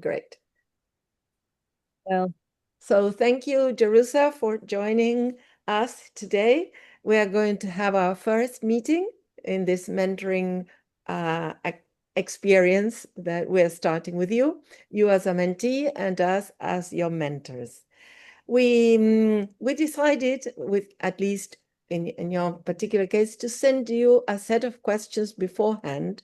Great. Well, so thank you, Jerusa, for joining us today. We are going to have our first meeting in this mentoring experience that we're starting with you as a mentee and us as your mentors. We decided, with at least in your particular case, to send you a set of questions beforehand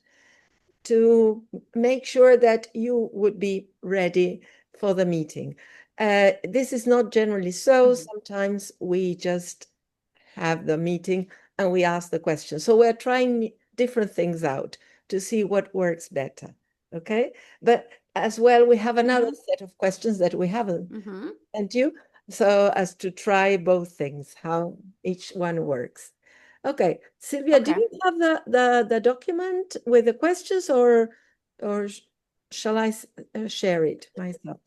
to make sure that you would be ready for the meeting. This is not generally so. Sometimes we just have the meeting and we ask the question. So we're trying different things out to see what works better. Okay. But as well, we have another set of questions that we haven't sent you, so as to try both things, how each one works. Okay, Sylvia, do you have the document with the questions, or shall I share it myself?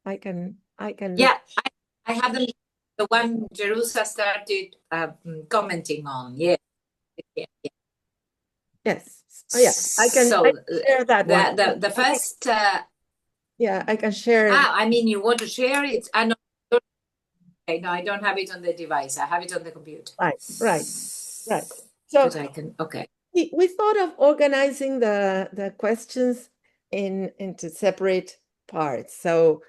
I can Yeah, I have the one Jerusa started commenting on. Yeah. Yes. Oh, yeah. I can share that one. The first. Yeah, I can share. I mean, you want to share it? I know. No, I don't have it on the device. I have it on the computer. Right. So but I can. Okay. We thought of organizing the questions into separate parts. So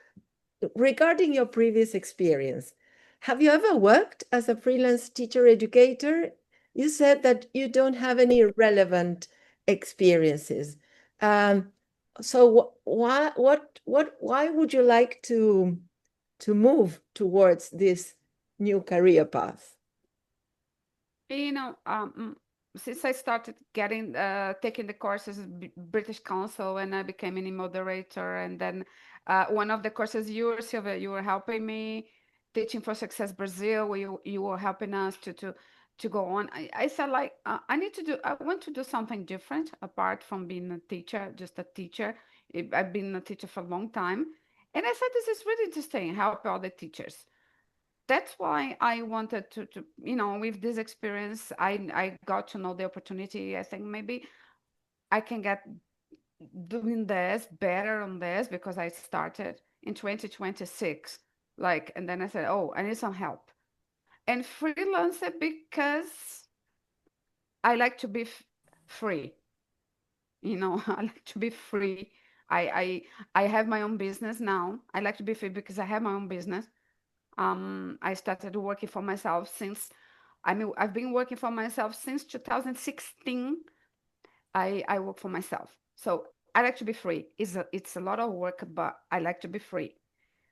regarding your previous experience, have you ever worked as a freelance teacher educator? You said that you don't have any relevant experiences. So why would you like to move towards this new career path? Since I started taking the courses at British Council, and I became a moderator, and then one of the courses Silvia, you were helping me, Teaching for Success Brazil, where you were helping us to go on. I said, like, I want to do something different apart from being a teacher, just a teacher. I've been a teacher for a long time. And I said, this is really interesting, help other teachers. That's why I wanted to with this experience, I got to know the opportunity. I think maybe I can get doing this better on this, because I started in 2026, and then I said, oh, I need some help. And freelancer, because I like to be free. I like to be free. I have my own business now. I like to be free because I have my own business. I started working for myself I've been working for myself since 2016. I work for myself. So I like to be free. It's a lot of work, but I like to be free.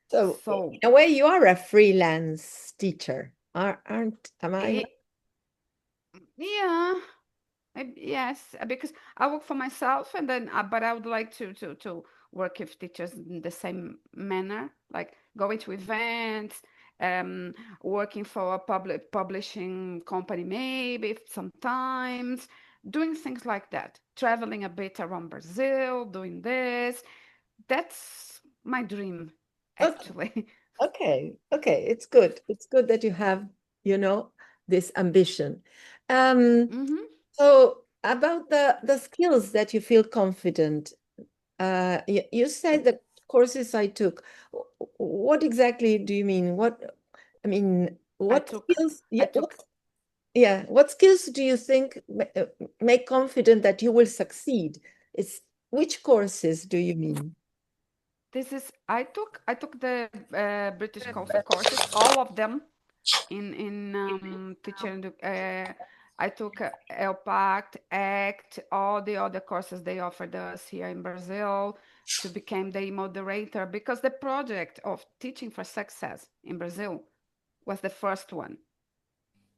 So in a way, you are a freelance teacher, am I? Yeah. Yes, because I work for myself, and then but I would like to work with teachers in the same manner, like going to events, working for a public publishing company, maybe sometimes doing things like that, traveling a bit around Brazil, doing this. That's my dream, actually. Okay. It's good. It's good that you have, this ambition. So about the skills that you feel confident, you said the courses I took. What exactly do you mean? What skills? What skills do you think make confident that you will succeed? Which courses do you mean? I took the British Council courses, all of them in teaching. I took LPACT, ACT, all the other courses they offered us here in Brazil to become the moderator, because the project of Teaching for Success in Brazil was the first one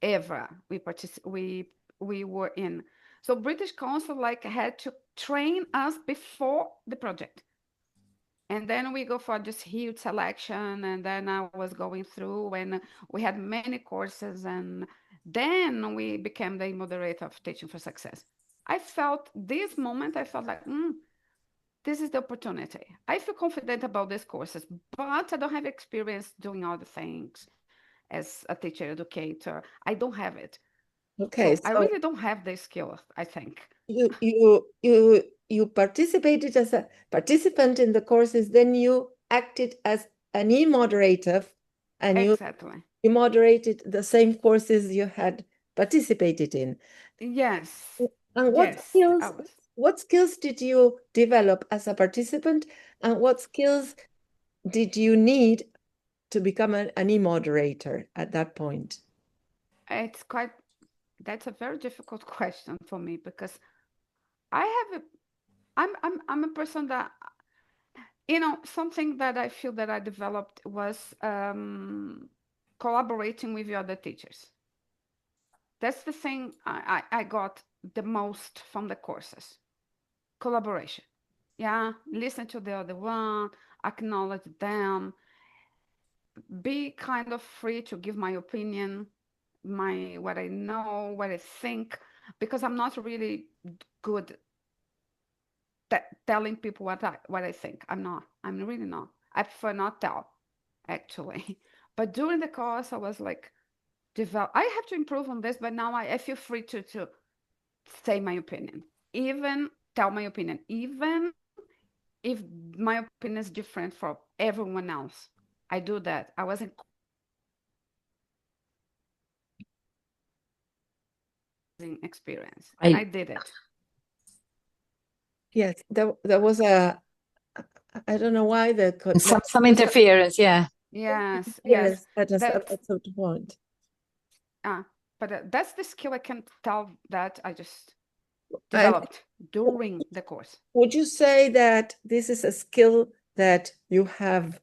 ever we were in. So British Council had to train us before the project. And then we go for this huge selection, and then I was going through, and we had many courses, and then we became the moderator of Teaching for Success. I felt like, this is the opportunity. I feel confident about these courses, but I don't have experience doing other things as a teacher educator. I don't have it. Okay, so I really don't have the skill, I think. You you participated as a participant in the courses, then you acted as an e-moderator, and Exactly. you moderated the same courses you had participated in. Yes. And Yes, I was. what skills did you develop as a participant, and what skills did you need to become an e-moderator at that point? That's a very difficult question for me, because I'm a person that, something that I feel that I developed was collaborating with the other teachers. That's the thing I got the most from the courses. Collaboration. Yeah, listen to the other one, acknowledge them, be kind of free to give my opinion, what I know, what I think, because I'm not really good telling people what I think. I'm really not. I prefer not tell, actually. But during the course, I was like, I have to improve on this, but now I feel free to say my opinion, even tell my opinion, even if my opinion is different from everyone else. I do that. I wasn't experience, and I did it. Yes, there was I don't know why Some interference, yeah. Yes, yes, yes. at a That's certain point. but that's the skill I can tell that I just And developed during the course. would you say that this is a skill that you have,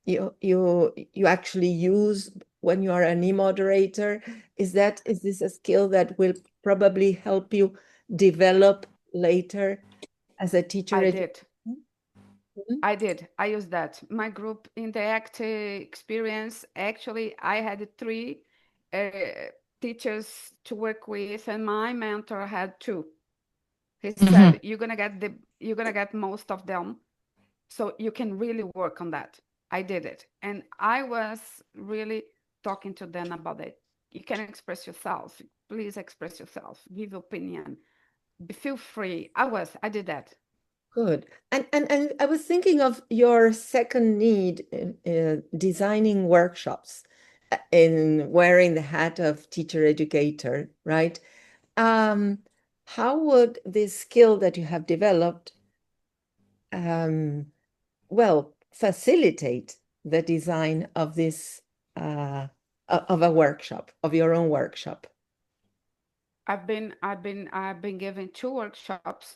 you actually use when you are an e-moderator? Is this a skill that will probably help you develop later as a teacher? I did. Mhm. I did. I used that. My group interact experience, actually, I had 3 teachers to work with, and my mentor had 2. He said, you're gonna get most of them, so you can really work on that. I did it, and I was really talking to them about it. You can express yourself. Please express yourself. Give opinion. Feel free. I did that. Good. And I was thinking of your second need in designing workshops, in wearing the hat of teacher educator, right? How would this skill that you have developed, well, facilitate the design of this of a workshop, of your own workshop? I've been given 2 workshops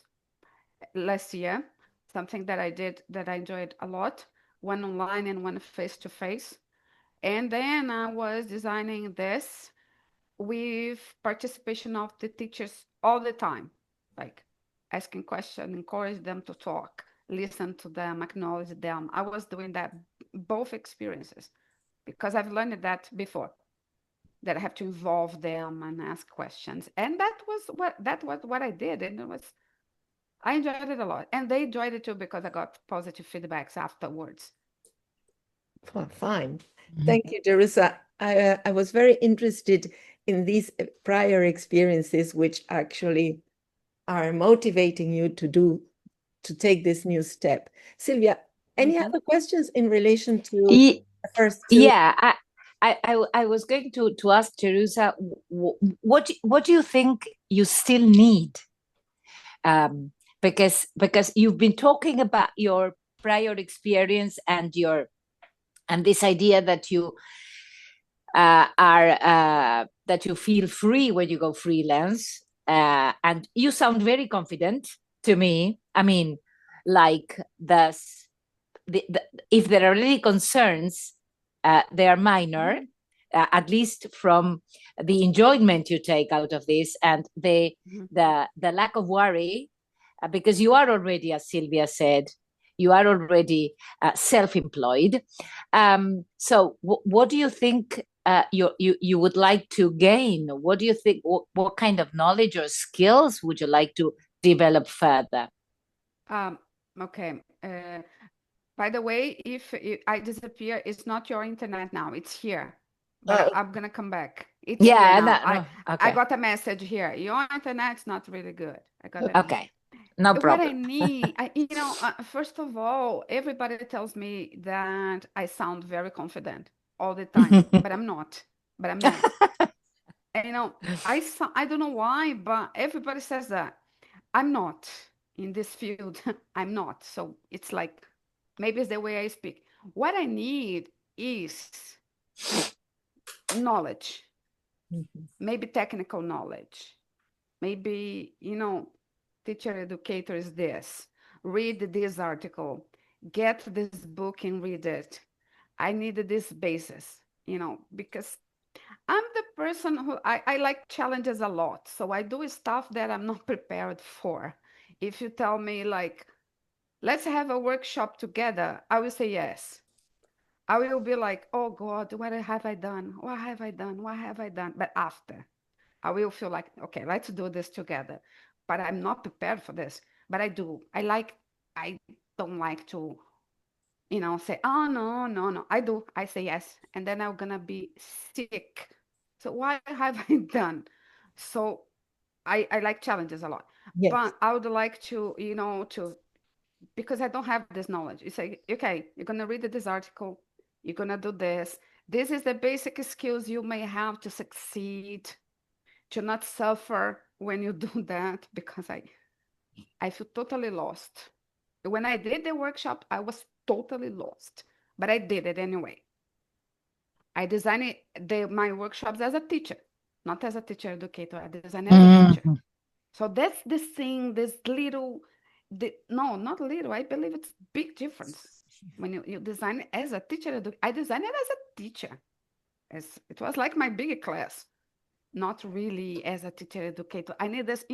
last year, something that I did that I enjoyed a lot, one online and one face to face. And then I was designing this with participation of the teachers all the time, like asking questions, encourage them to talk, listen to them, acknowledge them. I was doing that both experiences because I've learned that before, that I have to involve them and ask questions. And that was what I did. And I enjoyed it a lot. And they enjoyed it too because I got positive feedbacks afterwards. Oh, fine. Thank you, Jerusa. I was very interested in these prior experiences, which actually are motivating you to take this new step. Sylvia, any other questions in relation to the first 2? Yeah, I was going to ask Jerusa, what do you think you still need? Because you've been talking about your prior experience and this idea that you that you feel free when you go freelance, and you sound very confident to me. I mean, like if there are any concerns, they are minor, at least from the enjoyment you take out of this, and the lack of worry, because you are already, as Sylvia said, you are already self-employed. So what do you think you would like to gain? What do you think? What kind of knowledge or skills would you like to develop further? Okay. By the way, if I disappear, it's not your internet now. It's here. But I'm gonna come back. It's here now. Okay. I got a message here. Your internet's not really good. I got a Okay. No what I problem. need, first of all, everybody tells me that I sound very confident all the time, but I'm not. But I'm not. And, I don't know why, but everybody says that. I'm not in this field. I'm not. So it's like maybe it's the way I speak. What I need is knowledge, maybe technical knowledge, maybe, teacher educator is this. Read this article, get this book and read it. I need this basis, because I'm the person who I like challenges a lot. So I do stuff that I'm not prepared for. If you tell me, like, let's have a workshop together, I will say yes. I will be like, oh God, what have I done? What have I done? What have I done? But after, I will feel like, okay, let's do this together. But I'm not prepared for this. But I do. I don't like to, say, oh, no, no, no. I do. I say yes. And then I'm going to be sick. So what have I done? So I like challenges a lot. Yes. But I would like to, because I don't have this knowledge. You say, okay, you're going to read this article. You're going to do this. This is the basic skills you may have to succeed, to not suffer when you do that, because I feel totally lost. When I did the workshop, I was totally lost, but I did it anyway. I designed my workshops as a teacher, not as a teacher educator. I designed as a teacher. So that's the thing, no, not little. I believe it's big difference when you design it as a teacher. I designed it as a teacher. It was like my big class, not really as a teacher educator. I need this,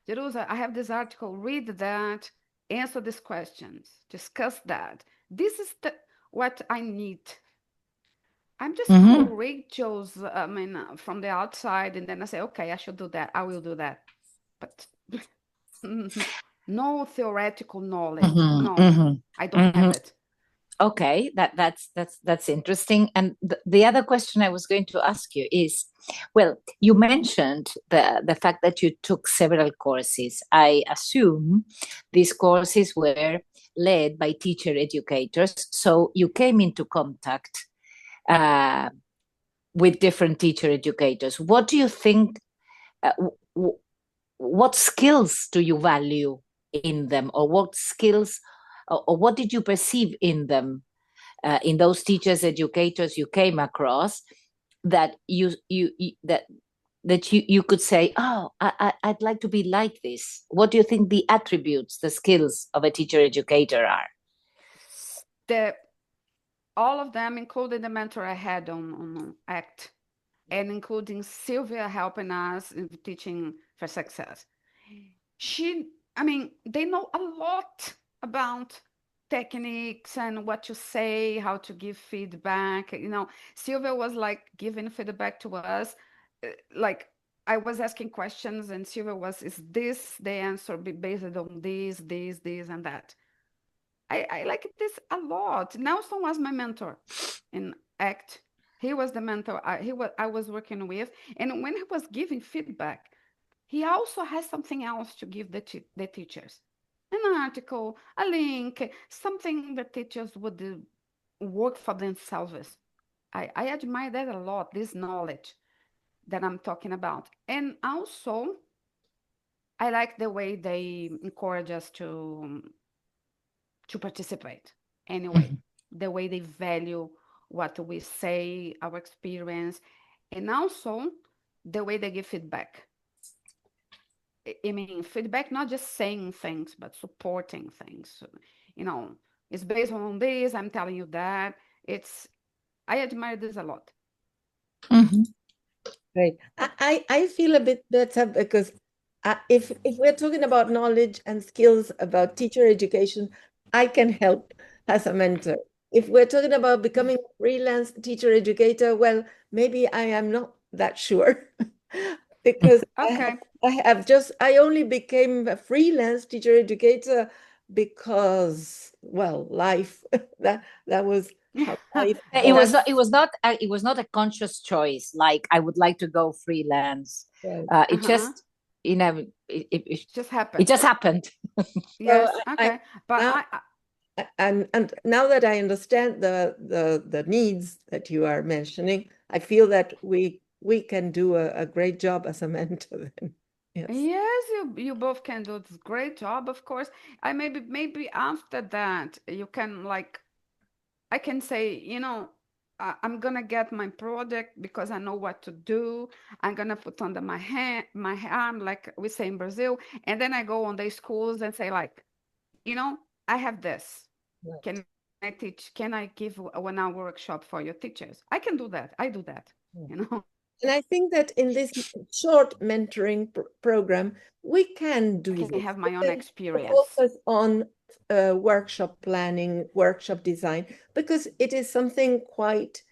Jerusa, I have this article, read that, answer these questions, discuss that. This is what I need. I'm just courageous, from the outside, and then I say, okay, I should do that. I will do that. But no theoretical knowledge. No, I don't have it. Okay, that's interesting. And the other question I was going to ask you is, well, you mentioned the fact that you took several courses. I assume these courses were led by teacher educators, so you came into contact with different teacher educators. What do you think? What skills do you value in them, or what skills, or what did you perceive in them, in those teachers educators you came across, that you could say, oh, I'd like to be like this? What do you think the attributes, the skills of a teacher educator are? All of them, including the mentor I had on ACT, and including Sylvia helping us in teaching for success. They know a lot about techniques and what to say, how to give feedback. Sylvia was like giving feedback to us. Like, I was asking questions and Sylvia was, is this the answer based on this, and that? I like this a lot. Nelson was my mentor in ACT. He was the mentor I was working with. And when he was giving feedback, he also has something else to give the teachers. An article, a link, something that teachers would work for themselves. I admire that a lot, this knowledge that I'm talking about. And also, I like the way they encourage us to participate anyway, the way they value what we say, our experience, and also the way they give feedback. Feedback, not just saying things, but supporting things. It's based on this, I'm telling you that. I admire this a lot. Right. I feel a bit better because if we're talking about knowledge and skills about teacher education, I can help as a mentor. If we're talking about becoming a freelance teacher educator, well, maybe I am not that sure because Okay. I only became a freelance teacher educator because, well, life, that was how life. It was not a conscious choice, like I would like to go freelance. Right. It just Just it happened. just happened. Yes, So okay. But now, and now that I understand the needs that you are mentioning, I feel that we can do a great job as a mentor then. Yes. yes, you both can do this great job, of course. I maybe after that you can like I can say, I'm gonna get my project because I know what to do. I'm gonna put under my arm, like we say in Brazil, and then I go on the schools and say, like, I have this. Right. Can I teach? Can I give a 1 hour workshop for your teachers? I can do that. I do that. And I think that in this short mentoring program, we can do I can this. have my We own can experience. focus on workshop planning, workshop design, because it is something quite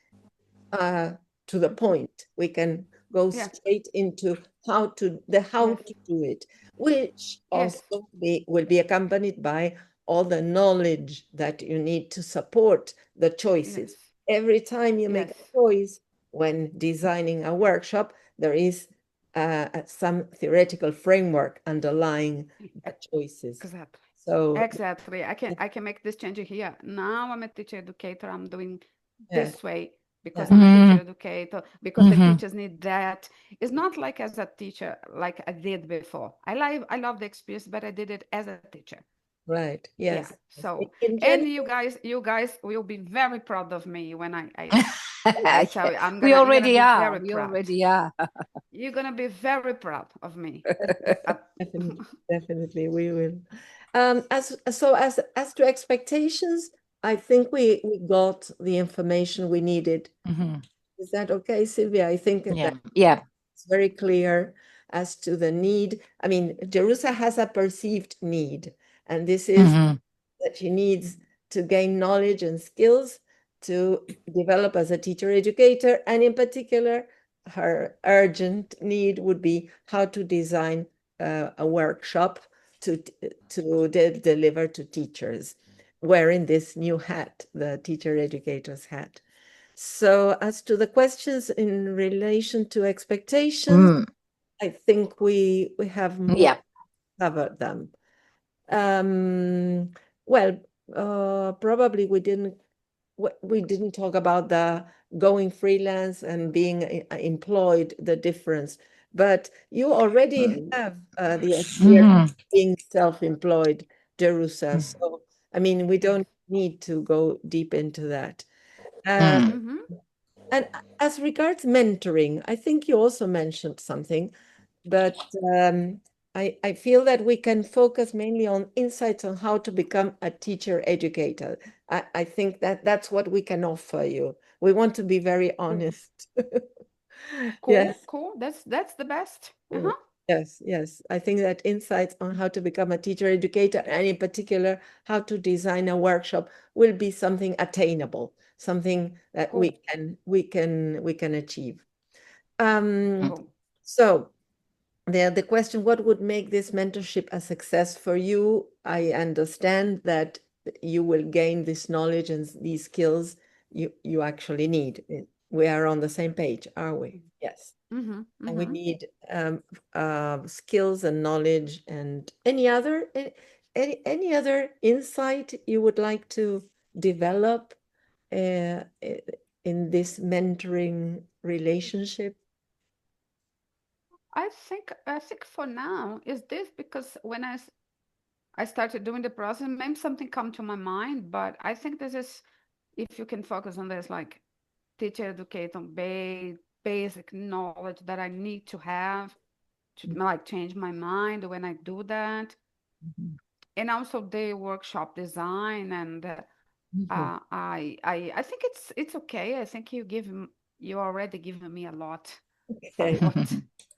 to the point. We can go Yeah. straight into how to Yes. do it, which Yes. also will be accompanied by all the knowledge that you need to support the choices. Yes. Every time you make Yes. a choice when designing a workshop, there is some theoretical framework underlying the choices. Exactly. So Exactly. I can make this change here. Now I'm a teacher educator. I'm doing yes, this way because yeah, I'm a teacher Mm, educator, because the teachers need that. It's not like as a teacher like I did before. I love the experience, but I did it as a teacher. right, Yeah. yes. So In and general, you guys will be very proud of me when I tell you we you're gonna already be are. very We proud. already are. You're gonna be very proud of me. definitely we will. As to expectations, I think we got the information we needed. Mhm. Is that okay, Sylvia? I think that Yeah. Yeah. it's very clear as to the need. I mean, Jerusa has a perceived need, and this is Mhm. that she needs to gain knowledge and skills to develop as a teacher educator, and in particular, her urgent need would be how to design a workshop to deliver to teachers, wearing this new hat, the teacher educator's hat. So as to the questions in relation to expectations, Mm. I think we have more Yeah. covered them. Well, probably we didn't talk about the going freelance and being employed, the difference. But you already have the experience Mhm. of being self-employed, Jerusa. So, I mean, we don't need to go deep into that. Mm. Mm-hmm. And as regards mentoring, I think you also mentioned something, but I feel that we can focus mainly on insights on how to become a teacher educator. I think that that's what we can offer you. We want to be very honest. Cool, Yes. cool. That's the best. Mm, Uh-huh. yes, yes. I think that insights on how to become a teacher educator, and in particular, how to design a workshop, will be something attainable, something that Cool, we can achieve. Um, cool. so the question, what would make this mentorship a success for you? I understand that you will gain this knowledge and these skills you actually need. We are on the same page, are we? Yes. Mm-hmm. And we Mm-hmm. need skills and knowledge, and any other insight you would like to develop in this mentoring relationship? I think for now is this because when I started doing the process, maybe something come to my mind, but I think this is if you can focus on this like teacher educate on basic knowledge that I need to have to like change my mind when I do that. Mhm. And also the workshop design and Mhm. I think it's okay. I think you already given me a lot Okay, support.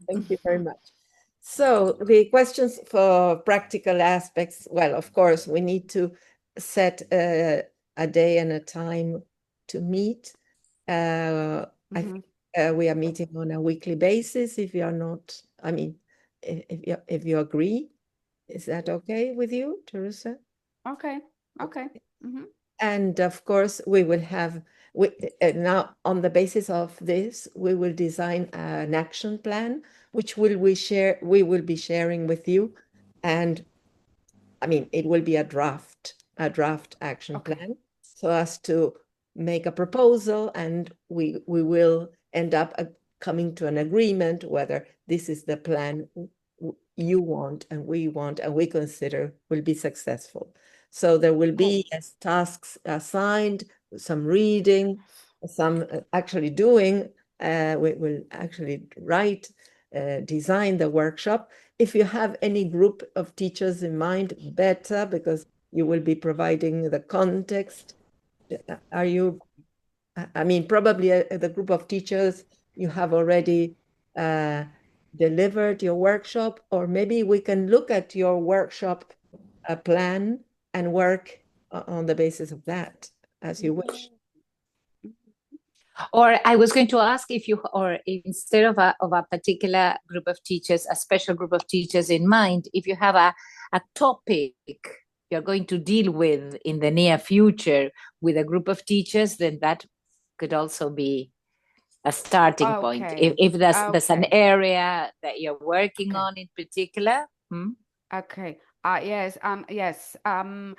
thank you very much. So the questions for practical aspects, well, of course, we need to set a day and a time to meet. I Mhm. think we are meeting on a weekly basis. If you are not, I mean, if you agree, is that okay with you, Teresa? Okay. Okay. Mhm. And of course, we will have, now on the basis of this, we will design an action plan, which we will be sharing with you. And I mean, it will be a draft action plan, so as to make a proposal, and we will end up coming to an agreement whether this is the plan you want and we consider will be successful. So there will be tasks assigned, some reading, some actually doing. We will actually design the workshop. If you have any group of teachers in mind, better, because you will be providing the context. I mean, probably the group of teachers you have already delivered your workshop, or maybe we can look at your workshop plan and work on the basis of that, as you wish. Or I was going to ask if you, or instead of a particular group of teachers, a special group of teachers in mind, if you have a topic you're going to deal with in the near future with a group of teachers, then that could also be a starting point. If there's an area that you're working on in particular. Okay. Yes. I'm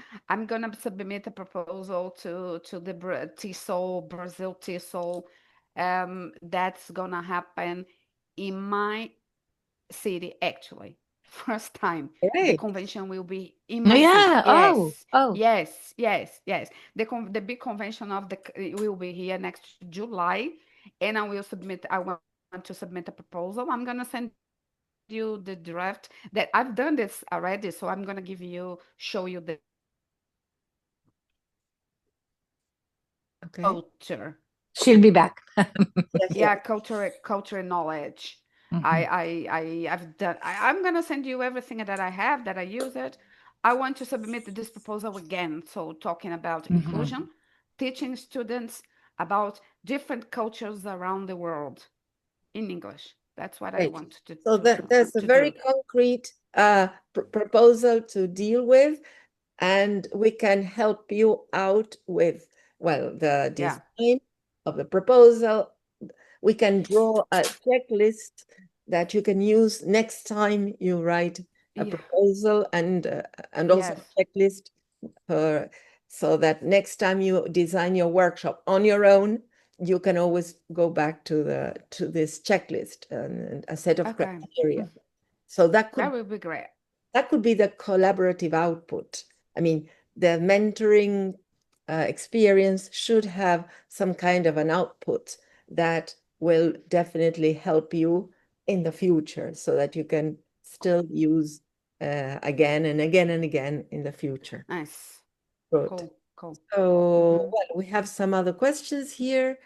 gonna submit a proposal to the TESOL, Brazil TESOL. That's gonna happen in my city, actually. First time. The convention will be in my city. Yes. Yes. The big convention will be here next July, and I want to submit a proposal. I'm gonna send you the draft that I've done this already, so I'm gonna show you the culture. She'll be back. Yeah, culture knowledge. I've done. I'm gonna send you everything that I have, that I use it. I want to submit this proposal again. So talking about inclusion, teaching students about different cultures around the world in English. That's what I want to do. So there's a very concrete proposal to deal with, and we can help you out with, well, the design of the proposal. We can draw a checklist that you can use next time you write a proposal, and also a checklist so that next time you design your workshop on your own, you can always go back to this checklist and a set of criteria. So that would be great. That could be the collaborative output. I mean, the mentoring experience should have some kind of an output that will definitely help you in the future, so that you can still use again and again and again in the future. Nice. Good. Cool. So, well, we have some other questions here.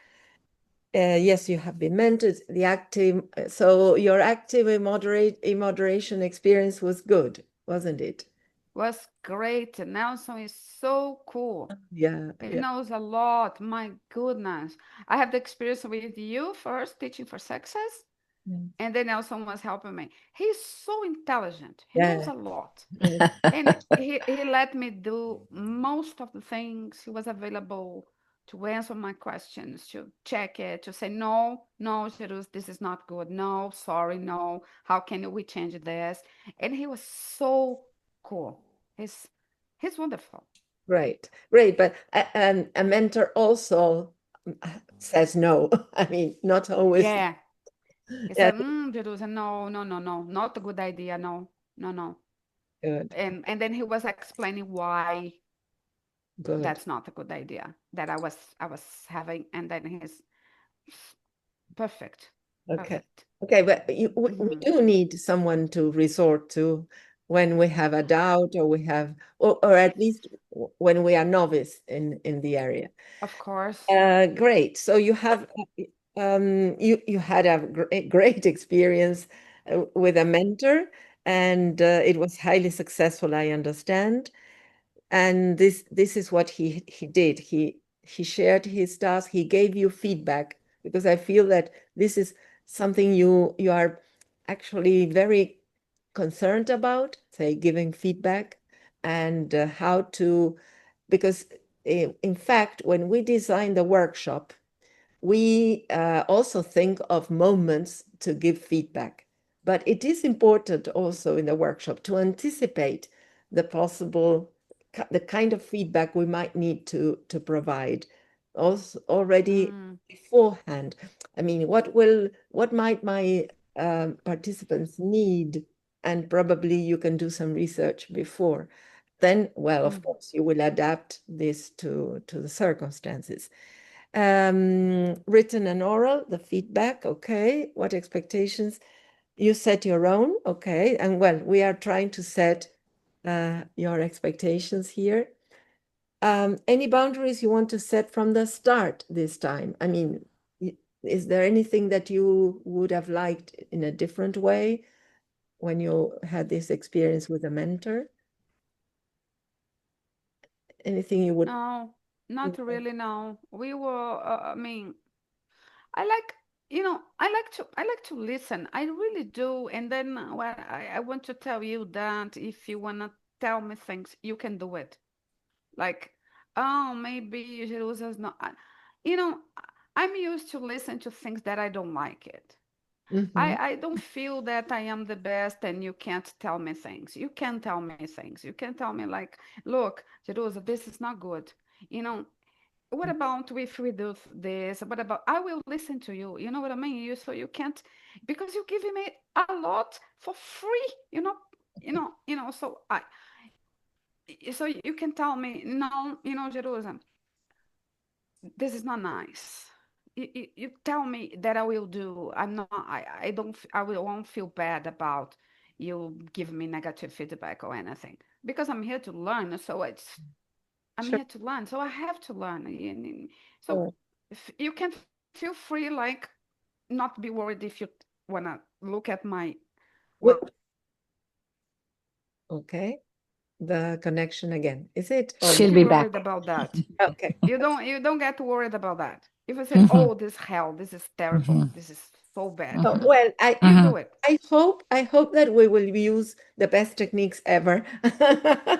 Yes, you have been mentored. So your active immoderation experience was good, wasn't it? Was great. Nelson is so cool. Yeah. He knows a lot. My goodness. I have the experience with you first, teaching for success. And then Nelson was helping me. He's so intelligent. He knows a lot. And he let me do most of the things. He was available to answer my questions, to check it, to say, no, Jerusa, this is not good. No, sorry, no. How can we change this? And he was so cool. He's wonderful. Great. But a mentor also says no. I mean, not always. Yeah. He said, Jerusa, no, not a good idea. No. Good. And then he was explaining why that's not a good idea that I was having, and then he's perfect. Okay. But we do need someone to resort to when we have a doubt, or we have, or at least when we are novice in the area. Of course. Great. So you have you had a great experience with a mentor, and it was highly successful, I understand. And this is what he did. He shared his task. He gave you feedback, because I feel that this is something you are actually very concerned about, say, giving feedback, and how to, because in fact, when we design the workshop, we also think of moments to give feedback. But it is important also in the workshop to anticipate the the kind of feedback we might need to provide also already beforehand. I mean, what might my participants need? And probably you can do some research before. Then, well, of course, you will adapt this to the circumstances. Written and oral, the feedback, okay. What expectations? You set your own, okay. And well, we are trying to set your expectations here. Any boundaries you want to set from the start this time? I mean, is there anything that you would have liked in a different way when you had this experience with a mentor? Anything you would? No, not really. No, we were. I mean, I like, I like to listen. I really do. And then well, I want to tell you that if you wanna tell me things, you can do it. Like, oh, maybe Jerusa's not. You know, I'm used to listen to things that I don't like it. Mhm. I don't feel that I am the best and you can't tell me things. You can tell me things. You can tell me like, look, Jerusa, this is not good. You know, what about if we do this? What about I will listen to you. You know what I mean? So you can't because you're giving me a lot for free. So so you can tell me no. Jerusalem, this is not nice. You tell me that I will do. I'm not. I don't. Won't feel bad about you giving me negative feedback or anything because I'm here to learn. So I'm Sure. here to learn. So I have to learn. So Sure. if you can feel free, like not be worried if you wanna look at my work. Okay. The connection again. Is it? Or She'll Be be worried back. about that. okay. You don't get worried about that. If I say, Mhm, oh, this hell, this is terrible, mhm, this is so bad, Oh, mhm, well, you mhm. do it. I hope that we will use the best techniques ever. I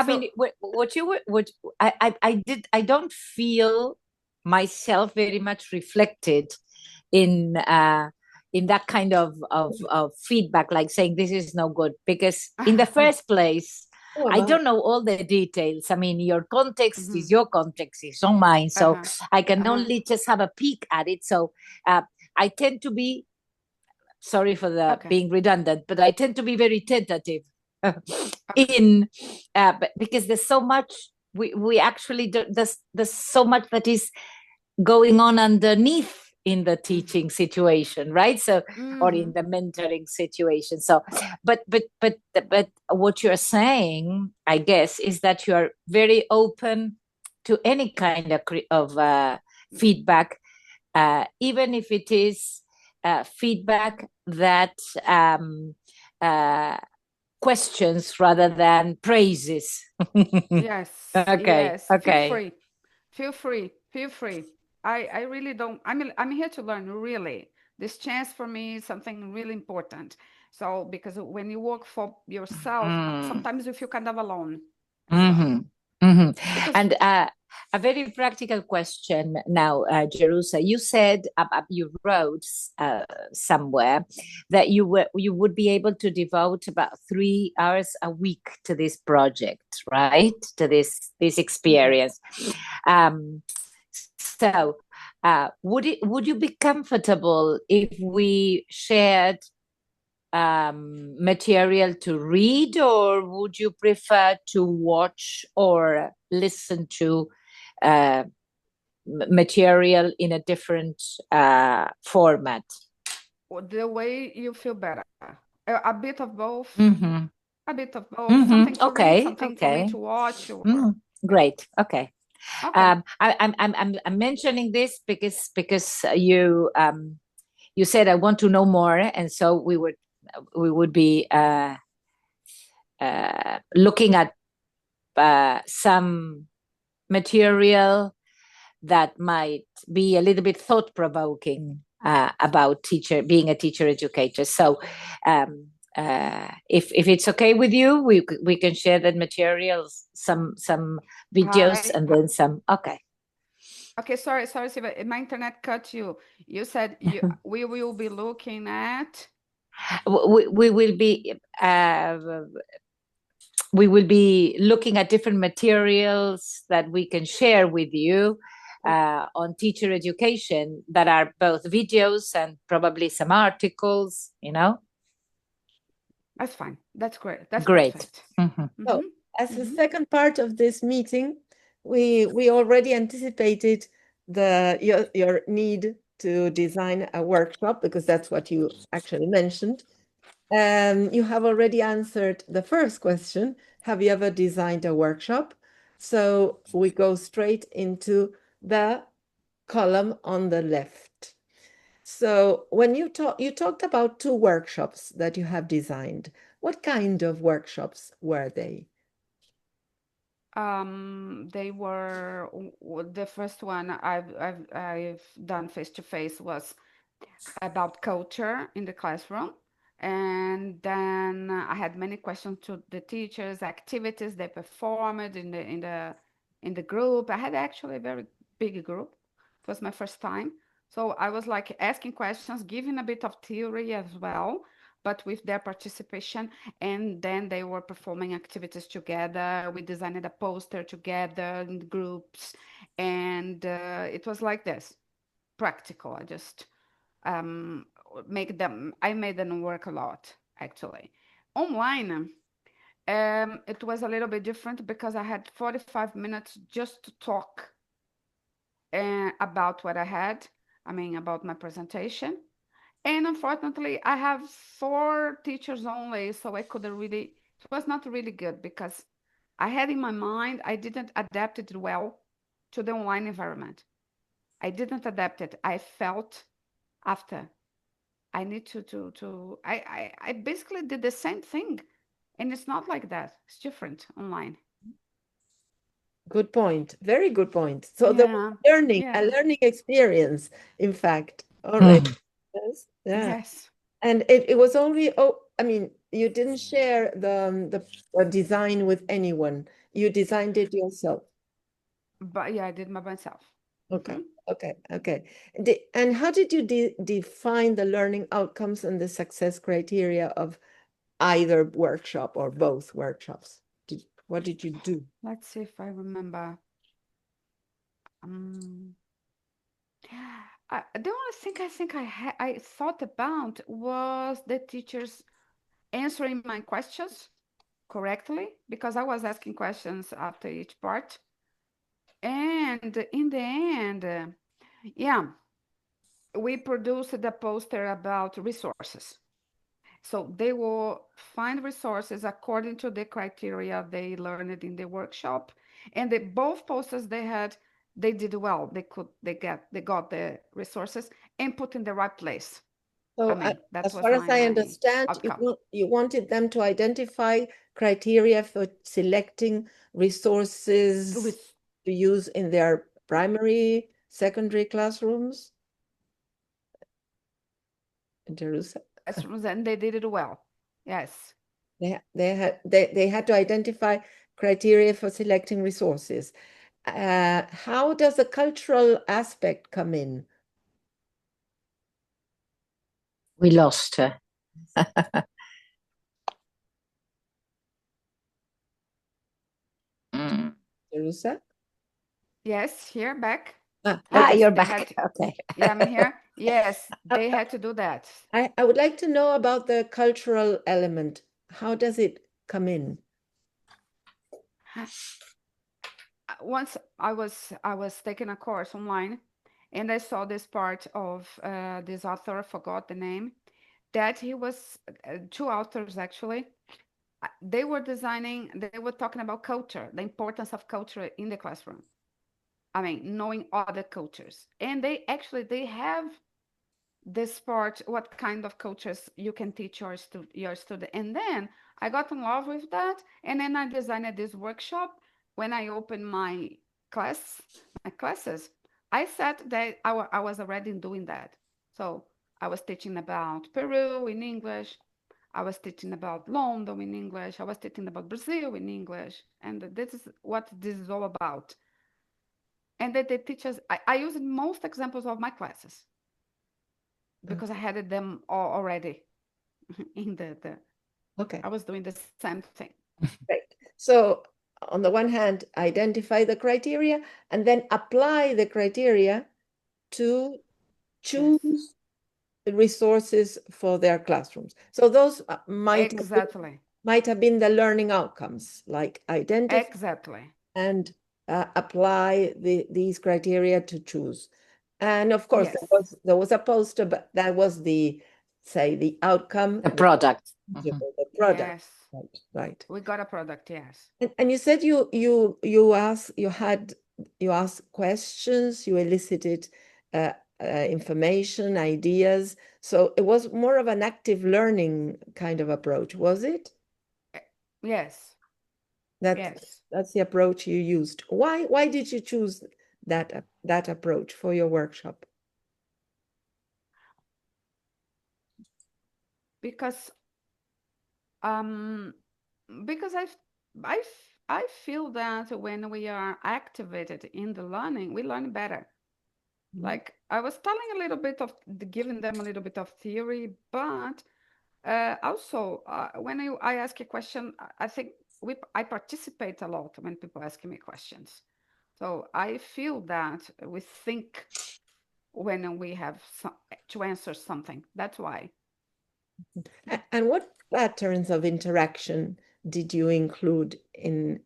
So, mean, what you were, what I don't feel myself very much reflected in that kind of feedback, like saying this is no good, because in the first place, Oh, I wow. don't know all the details. I mean, your context mhm, is your context, is not mine, so uh-huh, I can uh-huh, only just have a peek at it. So I tend to be, sorry for the okay, being redundant, but I tend to be very tentative okay. in but because there's so much we actually do, there's so much that is going on underneath in the Mhm, teaching situation, right? So, or in mhm, the mentoring situation. So but what you're saying, I guess, is that you are very open to any kind of feedback, even if it is feedback that uh, questions rather than praises. yes, Okay, yes. Feel okay. free, feel free, feel free. I really don't. I'm here to learn. Really, this chance for me is something really important. So because when you work for yourself, Mm. sometimes you feel kind of alone as well. Mm-hmm. Mm-hmm. Because And a very practical question now, Jerusa. You said you wrote somewhere that you would be able to devote about 3 hours a week to this project, right? To this mhm. experience. Um, so, would you be comfortable if we shared material to read, or would you prefer to watch or listen to uh, material in a different format? The way you feel better. A bit of both. Mm-hmm. A bit of both. Mm-hmm. Something to read, Okay. something for me Okay. to watch, or Great. Okay. okay. I'm mentioning this because you said I want to know more, and so we would be looking at some material that might be a little bit thought provoking about being a teacher educator. So if it's okay with you, we can share that materials, some videos, and then some. Okay. Okay, sorry, Siva, my internet cut you. You said we will be looking at. We will be looking at different materials that we can share with you on teacher education, that are both videos and probably some articles, That's fine. That's great. That's Great. perfect. So, as the second part of this meeting, we already anticipated your need to design a workshop, because that's what you actually mentioned. You have already answered the first question. Have you ever designed a workshop? So we go straight into the column on the left. So when you talked about 2 workshops that you have designed. What kind of workshops were they? They were the first one I've done face-to-face was about culture in the classroom. And then I had many questions to the teachers, activities they performed in the group. I had actually a very big group. It was my first time. So I was like asking questions, giving a bit of theory as well, but with their participation. And then they were performing activities together. We designed a poster together in groups. And it was like this, practical. I made them work a lot, actually. Online, it was a little bit different because I had 45 minutes just to talk about what about my presentation. And unfortunately, I have 4 teachers only, so it was not really good because I had in my mind, I didn't adapt it well to the online environment. I didn't adapt it. I felt after I need I basically did the same thing, and it's not like that. It's different online. Good point. Very good point. So the Yeah. learning experience, in fact. All right. Yes. Yeah. Yes. And it was only, you didn't share the design with anyone. You designed it yourself. But yeah, I did by myself. Okay. Okay. And how did you define the learning outcomes and the success criteria of either workshop or both workshops? What did you do? Let's see if I remember. The only thing I thought about was the teachers answering my questions correctly, because I was asking questions after each part. And in the end, yeah, we produced a poster about resources. So they will find resources according to the criteria they learned in the workshop. And both posters they did well. They got the resources and put in the right place. So that as was far as I my understand, outcome. you wanted them to identify criteria for selecting resources to use in their primary, secondary classrooms in Jerusa. And they did it well. Yes. They had to identify criteria for selecting resources. How does the cultural aspect come in? We lost her. Jerusa? Yes, here back. Okay. You're back. Okay. Yeah, I'm here. Yes, they had to do that. I would like to know about the cultural element. How does it come in? Once I was taking a course online, and I saw this part of this author, I forgot the name, that he was 2 authors actually. They were talking about culture, the importance of culture in the classroom. Knowing other cultures. And they have this part, what kind of cultures you can teach your student. And then I got in love with that. And then I designed this workshop. When I opened my classes, I said that I was already doing that. So I was teaching about Peru in English. I was teaching about London in English. I was teaching about Brazil in English. And this is what this is all about. And they teach us, I used most examples of my classes because I had them all already in Okay. I was doing the same thing. Right. So on the one hand, identify the criteria and then apply the criteria to choose the resources for their classrooms. So those might have been the learning outcomes, like identify and apply these criteria to choose. And of course, there was a poster, but that was the outcome. The product. The product. Yes. Right. We got a product, yes. And you said you asked questions, you elicited information, ideas. So it was more of an active learning kind of approach, was it? Yes. That's the approach you used. Why did you choose that approach for your workshop? Because I feel that when we are activated in the learning, we learn better. Like I was telling a little bit of giving them a little bit of theory, but also when I ask a question, I think I participate a lot when people ask me questions. So I feel that we think when we have to answer something. That's why. And what patterns of interaction did you include in?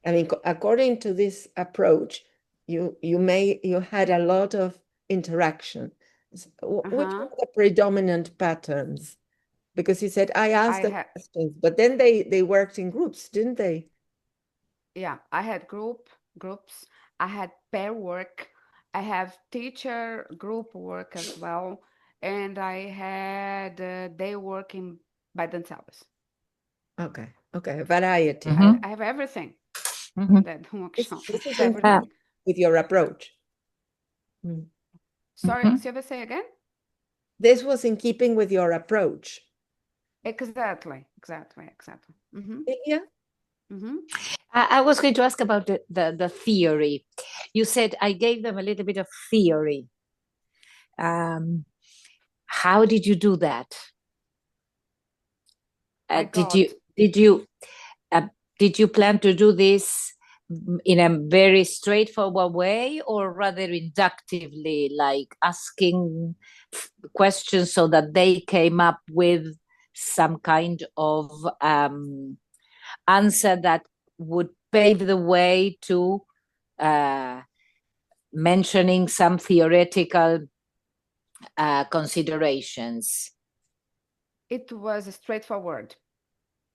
I mean, according to this approach, you had a lot of interaction. Which were the predominant patterns? Because you said I asked the questions, but then they worked in groups, didn't they? Yeah, I had groups. I had pair work. I have teacher group work as well, and I had they working by themselves. Okay, variety. I have everything. That workshop. This is everything with your approach. Sorry, Silvia, say again? This was in keeping with your approach. Exactly. Yeah. I was going to ask about the theory. You said I gave them a little bit of theory. How did you do that? Did you plan to do this in a very straightforward way, or rather inductively, like asking questions so that they came up with some kind of answer that would pave the way to mentioning some theoretical considerations? It was straightforward.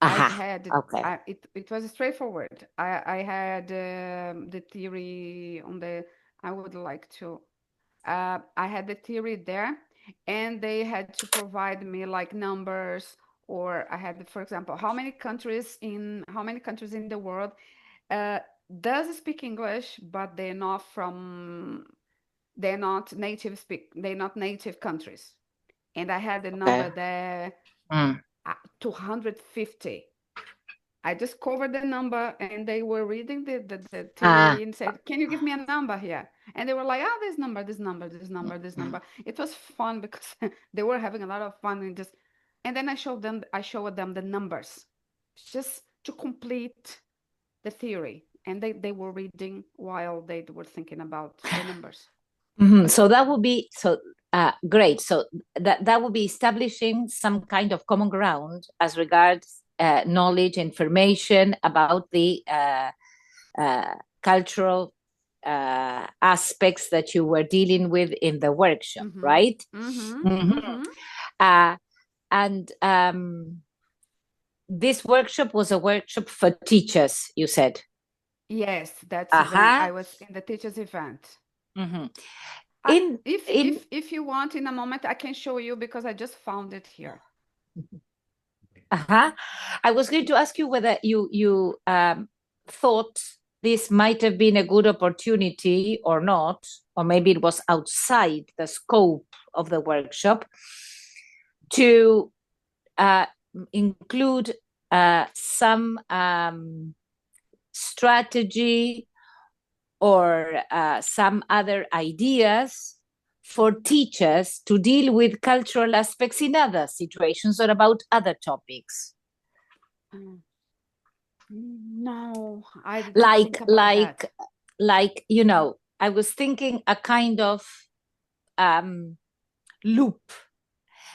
It was straightforward. I had the theory on the. I would like to. I had the theory there, and they had to provide me like numbers, or I had, for example, how many countries in the world does speak English, but they're not native countries, and I had the number there. 250. I just covered the number, and they were reading the theory and said, "Can you give me a number here?" And they were like, "Oh, this number." It was fun because they were having a lot of fun and then I showed them the numbers just to complete the theory, and they were reading while they were thinking about the numbers. So that would be great. So that would be establishing some kind of common ground as regards knowledge, information about the cultural aspects that you were dealing with in the workshop, right? And this workshop was a workshop for teachers, you said? Yes, that's when I was in the teachers event. If you want, in a moment, I can show you because I just found it here. I was going to ask you whether you thought this might have been a good opportunity or not, or maybe it was outside the scope of the workshop to include some strategy or some other ideas for teachers to deal with cultural aspects in other situations or about other topics? No, I didn't think about that. Like, you know, I was thinking a kind of loop,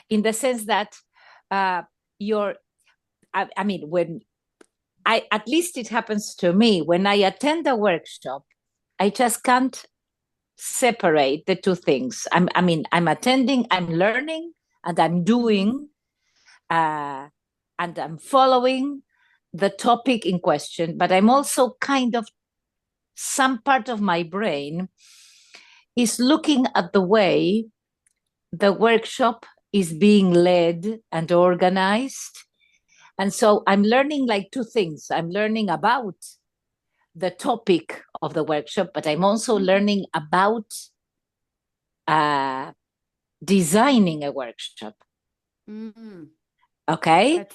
in the sense that I mean, when at least it happens to me, when I attend a workshop, I just can't separate the two things. I mean, I'm attending, I'm learning, and I'm doing, and I'm following the topic in question, but I'm also kind of, some part of my brain is looking at the way the workshop is being led and organized. And so I'm learning like two things. I'm learning about the topic of the workshop, but I'm also learning about designing a workshop. Okay?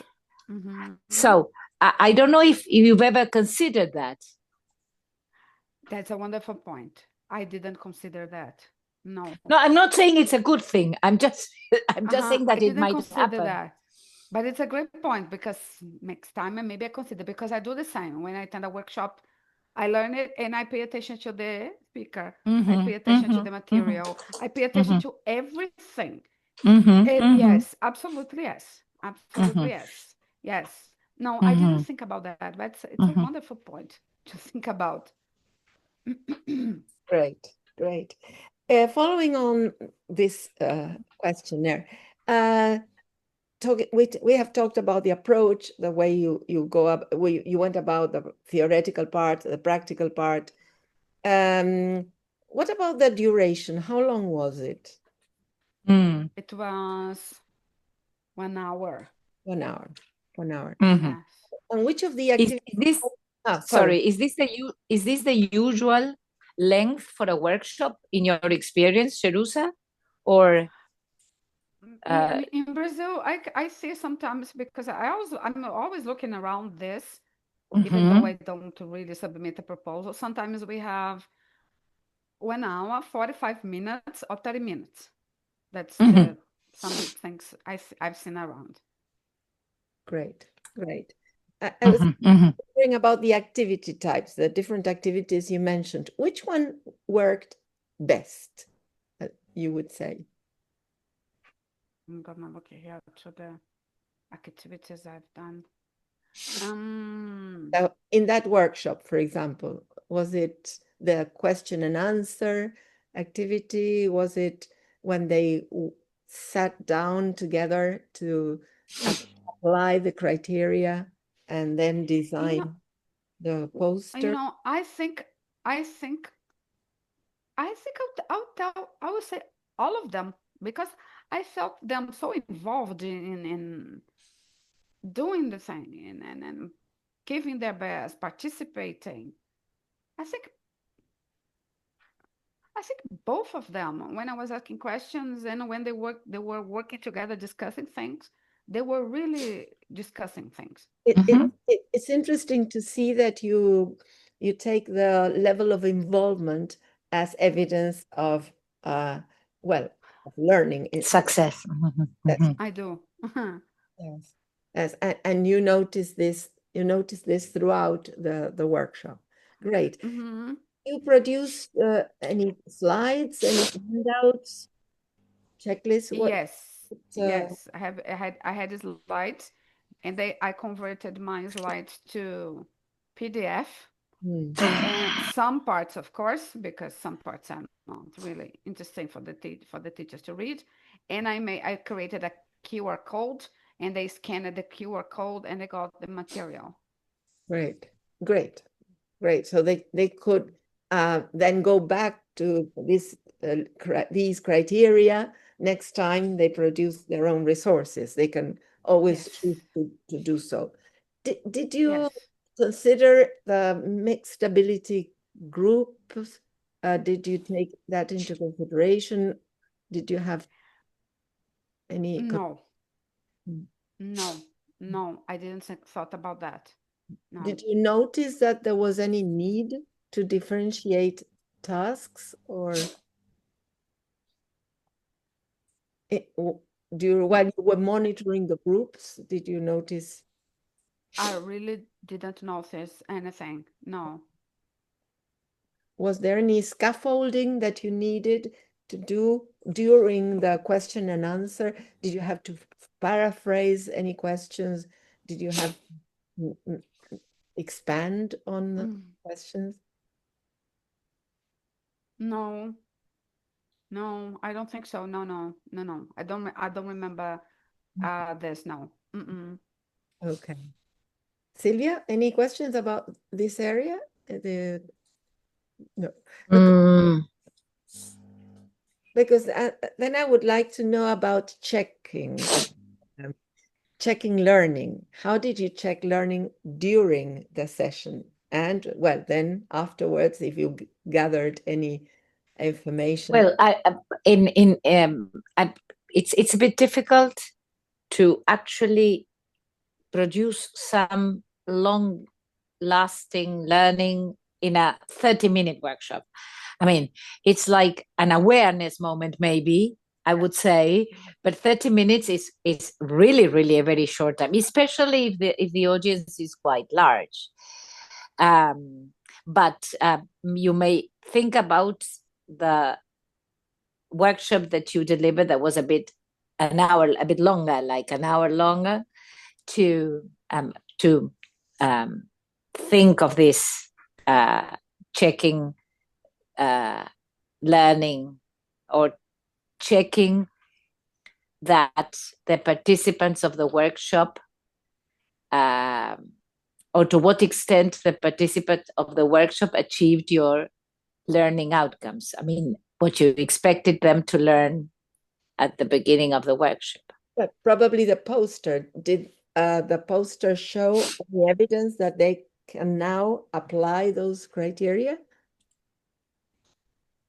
So I don't know if you've ever considered that. That's a wonderful point. I didn't consider that. No. No, I'm not saying it's a good thing. I'm just saying that it might happen. That. But it's a great point, because next time maybe I consider, because I do the same. When I attend a workshop, I learn it and I pay attention to the speaker. I pay attention to the material. I pay attention to everything. Yes, absolutely yes. Absolutely yes. Yes. No, I didn't think about that, but it's a wonderful point to think about. Great, great. Following on this questionnaire, we have talked about the approach, the way you go up, you went about the theoretical part, the practical part. What about the duration? How long was it? It was 1 hour. 1 hour. 1 hour. Yes. And which of the activities? Is this the usual length for a workshop in your experience, Jerusa? Or in Brazil, I see sometimes, because I'm always looking around this, even though I don't really submit a proposal. Sometimes we have 1 hour, 45 minutes, or 30 minutes. That's some things I've seen around. Great, great. I was wondering about the activity types, the different activities you mentioned. Which one worked best, you would say? I'm gonna look here to the activities I've done. In that workshop, for example, was it the question and answer activity? Was it when they sat down together to apply the criteria and then design the poster? I would say all of them, because I felt them so involved in doing the thing and giving their best, participating. I think both of them, when I was asking questions and when they were working together, discussing things, they were really discussing things. It's interesting to see that you take the level of involvement as evidence of of learning. Success. I do. Yes. And you notice this throughout the workshop. Great. You produced any slides, any handouts, checklists? Yes. I had slides, and I converted my slides to PDF. And some parts, of course, because some parts are not really interesting for the teachers to read. And I created a QR code, and they scanned the QR code and they got the material. Great. So they could then go back to these criteria next time they produce their own resources. They can always choose to do so. Did you consider the mixed ability groups? Did you take that into consideration? Did you have any? No. No, I didn't thought about that. No. Did you notice that there was any need to differentiate tasks, or while you were monitoring the groups, did you notice? I really didn't notice anything. No. Was there any scaffolding that you needed to do during the question and answer? Did you have to paraphrase any questions? Did you have to expand on the questions? No. No, I don't think so. No. I don't remember this. No. Okay. Sylvia, any questions about this area? No. Because then I would like to know about checking learning. How did you check learning during the session? And well, then afterwards, if you gathered any information. Well, it's a bit difficult to actually produce some long-lasting learning in a 30-minute workshop. I mean, it's like an awareness moment, maybe, I would say, but 30 minutes is really, really a very short time, especially if the audience is quite large. But you may think about the workshop that you delivered that was a bit longer, like an hour longer, to think of this checking learning, or checking that the participants of the workshop, or to what extent the participants of the workshop achieved your learning outcomes. I mean, what you expected them to learn at the beginning of the workshop. But probably the poster, did the poster show any evidence that they can now apply those criteria?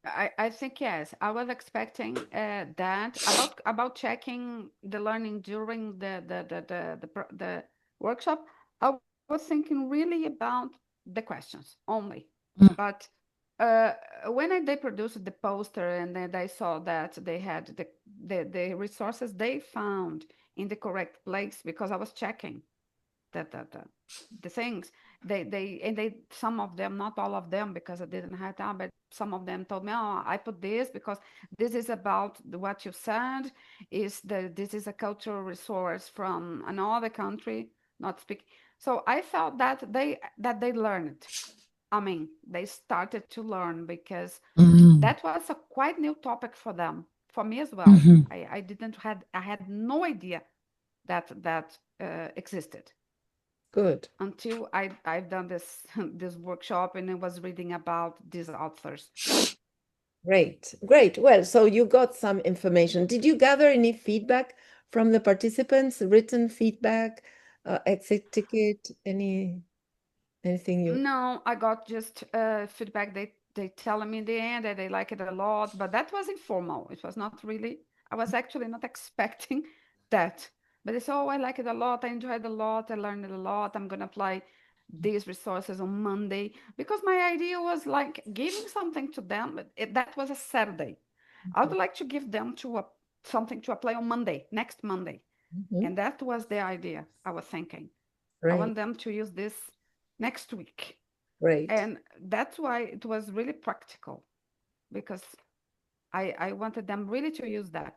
I think yes. I was expecting that about checking the learning during the workshop. I was thinking really about the questions only. But when they produced the poster, and then I saw that they had the resources they found in the correct place, because I was checking the things they some of them, not all of them because I didn't have time, but some of them told me, oh, I put this because this is about what you said, this is a cultural resource from another country, not speaking. So I felt that they learned. I mean, they started to learn, because that was a quite new topic for them, for me as well. I had no idea that existed. Good. Until I've done this this workshop, and I was reading about these authors. Great. Well, so you got some information. Did you gather any feedback from the participants, written feedback, exit ticket, anything you? No, I got just feedback. They tell me in the end that they like it a lot, but that was informal. It was not really. I was actually not expecting that. But they said, oh, I like it a lot. I enjoyed it a lot. I learned it a lot. I'm gonna apply these resources on Monday, because my idea was like giving something to them. But that was a Saturday. I would like to give them something to apply on Monday, next Monday. And that was the idea I was thinking. I want them to use this next week. Great. And that's why it was really practical, because I wanted them really to use that.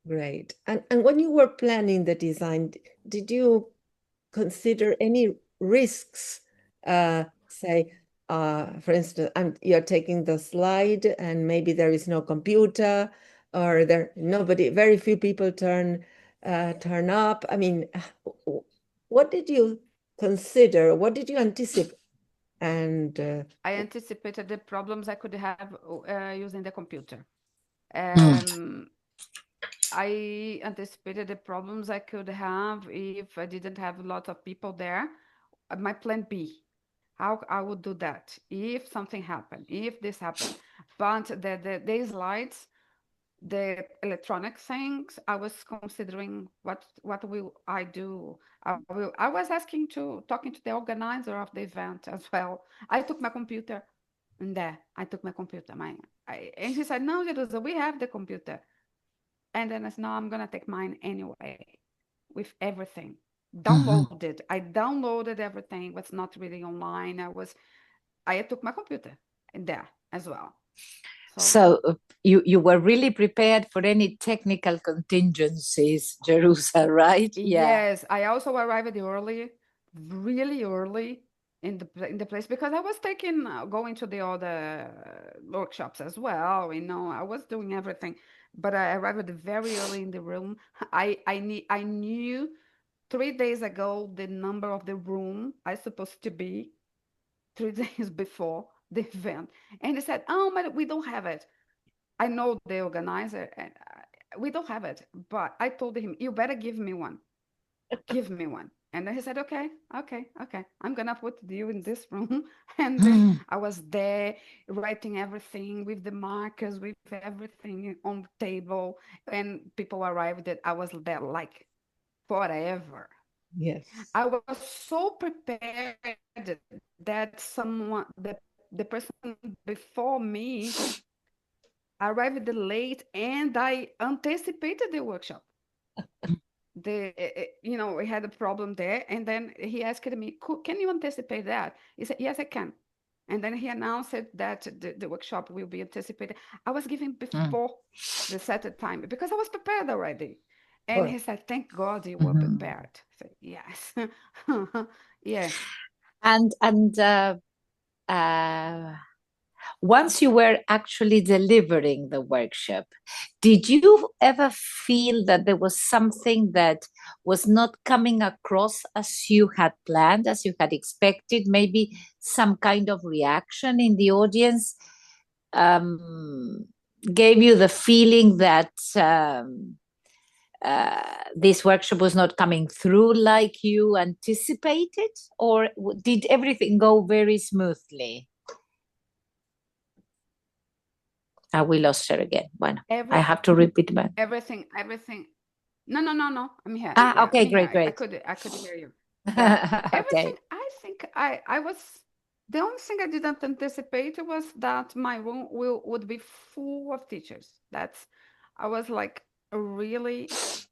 Great. And when you were planning the design, did you consider any risks? Say, for instance, you're taking the slide and maybe there is no computer, or very few people turn up. I mean, what did you consider? What did you anticipate? And I anticipated the problems I could have using the computer. I anticipated the problems I could have if I didn't have a lot of people there. My plan B, how I would do that if something happened, if this happened. But the slides, the electronic things, I was considering what will I do. I was talking to the organizer of the event as well. I took my computer, and there I took my computer. And she said, "No, Jerusa, we have the computer." And then I said, "No, I'm gonna take mine anyway, with everything downloaded. I downloaded everything. It was not really online. I took my computer and there as well. So you were really prepared for any technical contingencies, Jerusa, right? Yes, I also arrived early, really early in the place because I was going to the other workshops as well. I was doing everything, but I arrived very early in the room. I knew 3 days ago the number of the room I supposed to be 3 days before the event, and he said, "Oh, but we don't have it." I know the organizer, and we don't have it, but I told him, "You better give me one. Give me one." And then he said, "Okay, okay, okay. I'm gonna put you in this room." And then I was there writing everything with the markers, with everything on the table. And people arrived that I was there like forever. Yes. I was so prepared that the person before me arrived late, and I anticipated the workshop. We had a problem there, and then he asked me, "Can you anticipate that?" He said, "Yes, I can." And then he announced that the workshop will be anticipated. I was given before the set time because I was prepared already. And he said, "Thank God you were prepared." I said, "Yes." Yeah. And once you were actually delivering the workshop, did you ever feel that there was something that was not coming across as you had planned, as you had expected? Maybe some kind of reaction in the audience gave you the feeling that this workshop was not coming through like you anticipated, or did everything go very smoothly? We lost her again. Bueno, I have to repeat back. Everything. No. I'm here. Okay, I'm great, here. great. I could hear you. Yeah. Everything. Okay. I think I was. The only thing I didn't anticipate was that my room would be full of teachers. I was like really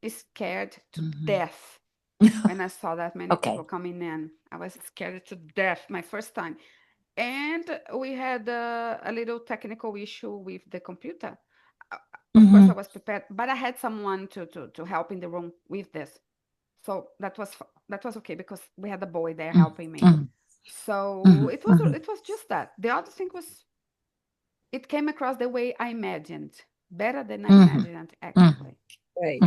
scared to death when I saw that many people coming in. I was scared to death my first time. And we had a little technical issue with the computer. Of course, I was prepared, but I had someone to help in the room with this. So that was okay because we had a boy there helping me. So it was just that. The other thing was it came across the way I imagined, better than I imagined actually. Right.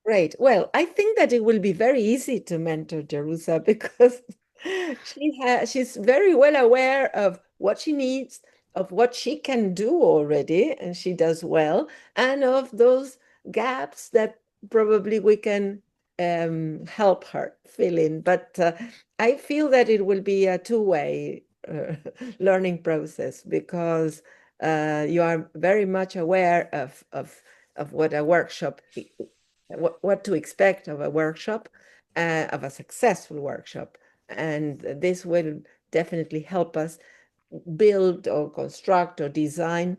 Right. Well, I think that it will be very easy to mentor Jerusa because she's very well aware of what she needs, of what she can do already, and she does well, and of those gaps that probably we can help her fill in. But I feel that it will be a two-way learning process because you are very much aware of what a workshop what to expect of a workshop, of a successful workshop. And this will definitely help us build or construct or design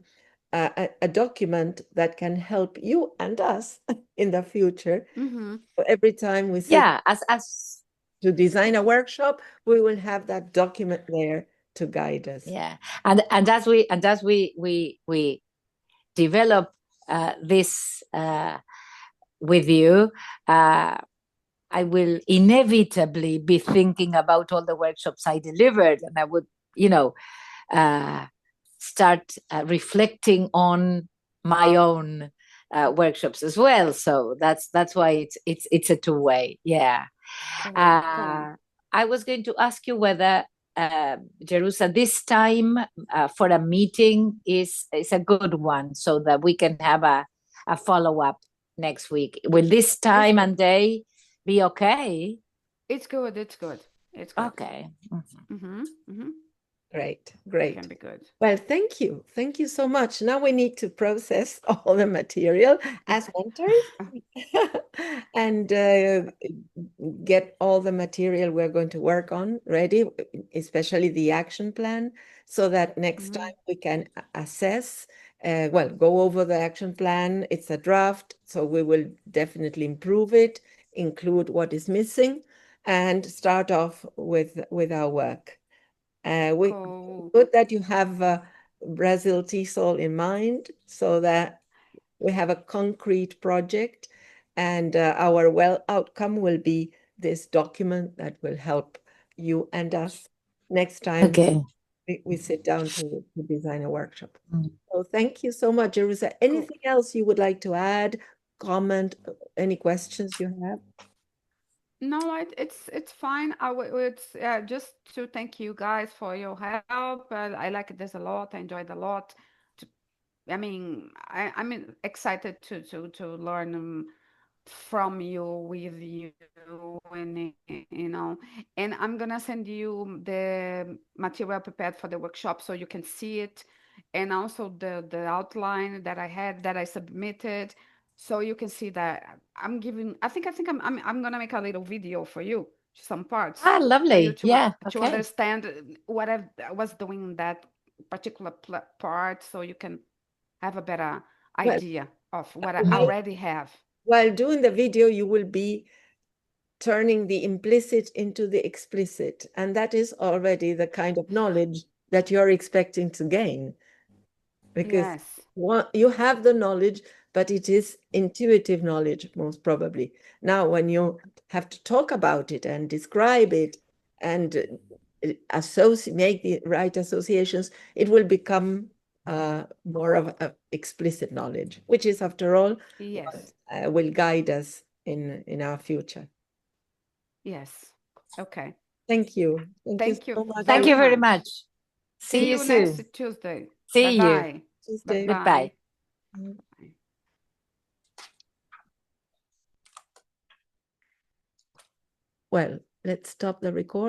a document that can help you and us in the future. Every time we sit as to design a workshop, we will have that document there to guide us. Yeah, and as we develop this with you, I will inevitably be thinking about all the workshops I delivered, and I would, start reflecting on my own workshops as well. So that's why it's a two-way. Yeah. I was going to ask you whether Jerusa, this time for a meeting is a good one, so that we can have a follow-up next week. Will this time and day be okay? It's good. Okay. Great, It great. can be good. Well, thank you. Thank you so much. Now we need to process all the material as mentors and get all the material we're going to work on ready, especially the action plan, so that next time we can assess, well, go over the action plan. It's a draft, so we will definitely improve it, include what is missing, and start off with our work. Cool. Good that you have Brazil TESOL in mind, so that we have a concrete project, and our outcome will be this document that will help you and us next time Okay. we sit down to design a workshop. Mm. So thank you so much, Jerusa. Anything else you would like to add, comment, any questions you have? No, it's fine. It's just to thank you guys for your help. I like this a lot. I enjoyed a lot. To, I mean, I'm excited to learn from you, with you, and and I'm gonna send you the material prepared for the workshop so you can see it, and also the outline that I submitted, so you can see that I'm giving. I think I'm gonna make a little video for you, some parts Ah, for you lovely. to Yeah. to Okay. understand what I was doing in that particular part, so you can have a better Well, idea of what I while, already have. while doing the video, you will be turning the implicit into the explicit, and that is already the kind of knowledge that you're expecting to gain, because Yes. you have the knowledge, but it is intuitive knowledge, most probably. Now, when you have to talk about it and describe it and make the right associations, it will become more of explicit knowledge, which is, after all, Yes. what will guide us in our future. Yes. Okay. Thank you. Thank you Thank you so much. Thank very you very much. much. See See you you next soon. Tuesday. See you. Bye-bye. Tuesday. Goodbye. Bye-bye. Well, let's stop the recording.